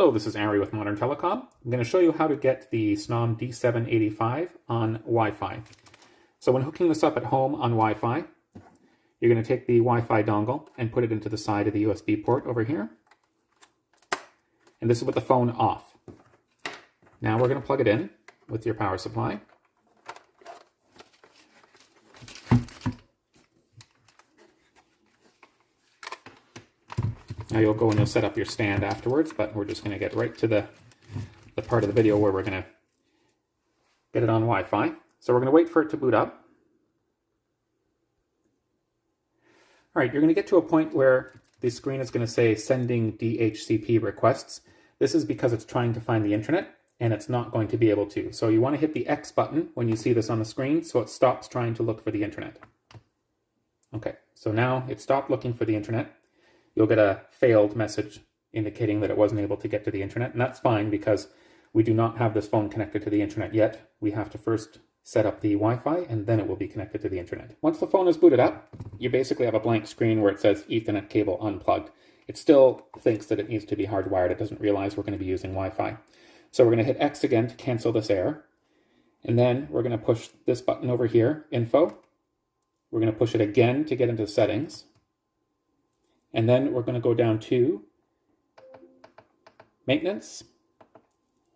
Hello, this is Ari with Modern Telecom. I'm going to show you how to get the Snom D785 on Wi-Fi. So when hooking this up at home on Wi-Fi, you're going to take the Wi-Fi dongle and put it into the side of the USB port over here. And this is with the phone off. Now we're going to plug it in with your power supply. Now you'll go and you'll set up your stand afterwards, but we're just going to get right to the part of the video where we're going to get it on Wi-Fi. So we're going to wait for it to boot up. All right, you're going to get to a point where the screen is going to say sending DHCP requests. This is because it's trying to find the internet and it's not going to be able to. So you want to hit the X button when you see this on the screen so it stops trying to look for the internet. Okay, so now it stopped looking for the internet. You'll get a failed message indicating that it wasn't able to get to the internet, and that's fine because we do not have this phone connected to the internet yet. We have to first set up the Wi-Fi and then it will be connected to the internet. Once the phone is booted up, you basically have a blank screen where it says Ethernet cable unplugged. It still thinks that it needs to be hardwired. It doesn't realize we're going to be using Wi-Fi. So we're going to hit X again to cancel this error, and then we're going to push this button over here, Info. We're going to push it again to get into Settings. And then we're going to go down to Maintenance,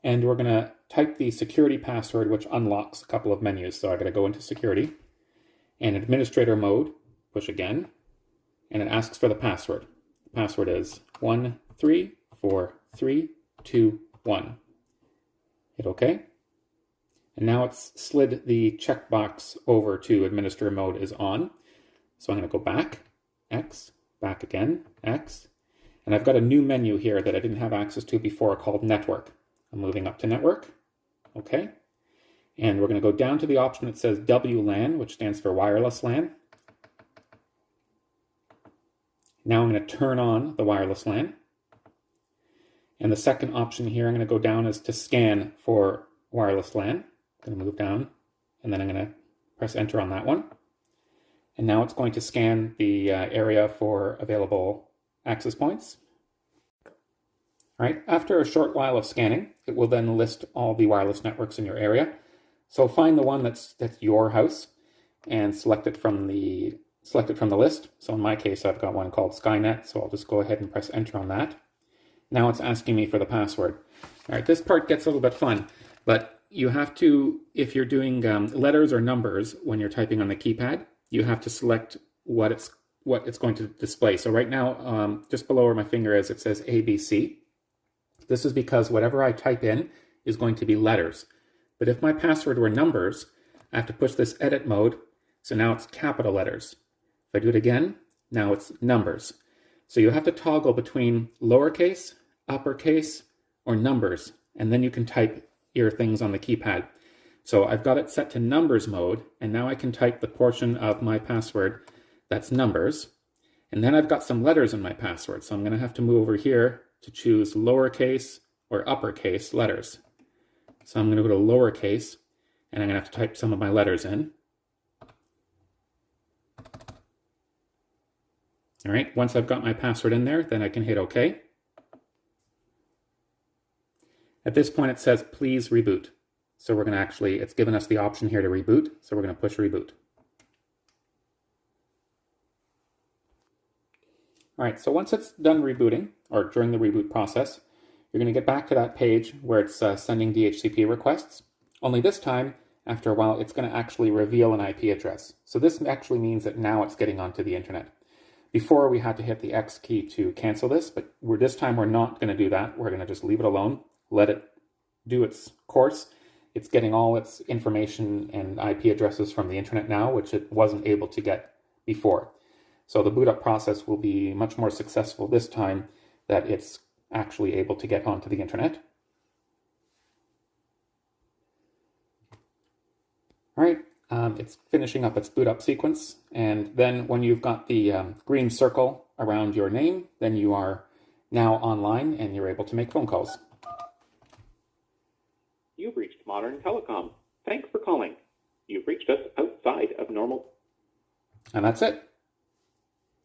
and we're going to type the security password, which unlocks a couple of menus. So I'm going to go into Security, and Administrator Mode, push again, and it asks for the password. The password is 134321. Hit OK. And now it's slid the checkbox over to Administrator Mode is on. So I'm going to go back, X, back again, X, and I've got a new menu here that I didn't have access to before called Network. I'm moving up to Network, okay, and we're going to go down to the option that says WLAN, which stands for Wireless LAN. Now I'm going to turn on the Wireless LAN, and the second option here I'm going to go down is to scan for Wireless LAN. I'm going to move down, and then I'm going to press Enter on that one. And now it's going to scan the area for available access points. All right, after a short while of scanning, it will then list all the wireless networks in your area. So find the one that's your house and select it from the list. So in my case, I've got one called Skynet, so I'll just go ahead and press Enter on that. Now it's asking me for the password. All right, this part gets a little bit fun, but you have to, if you're doing letters or numbers when you're typing on the keypad, you have to select what it's going to display. So right now, just below where my finger is, it says ABC. This is because whatever I type in is going to be letters. But if my password were numbers, I have to push this edit mode. So now it's capital letters. If I do it again, now it's numbers. So you have to toggle between lowercase, uppercase, or numbers, and then you can type your things on the keypad. So I've got it set to numbers mode, and now I can type the portion of my password that's numbers. And then I've got some letters in my password, so I'm going to have to move over here to choose lowercase or uppercase letters. So I'm going to go to lowercase, and I'm going to have to type some of my letters in. All right, once I've got my password in there, then I can hit OK. At this point it says, please reboot. So we're going to it's given us the option here to reboot, so we're going to push reboot. All right, so once it's done rebooting, or during the reboot process, you're going to get back to that page where it's sending DHCP requests. Only this time, after a while, it's going to actually reveal an IP address. So this actually means that now it's getting onto the internet. Before, we had to hit the X key to cancel this, but this time we're not going to do that. We're going to just leave it alone, let it do its course. It's getting all its information and IP addresses from the internet now, which it wasn't able to get before. So the boot up process will be much more successful this time that it's actually able to get onto the internet. All right, it's finishing up its boot up sequence. And then when you've got the green circle around your name, then you are now online and you're able to make phone calls. You've reached Modern Telecom. Thanks for calling. You've reached us outside of normal. And that's it.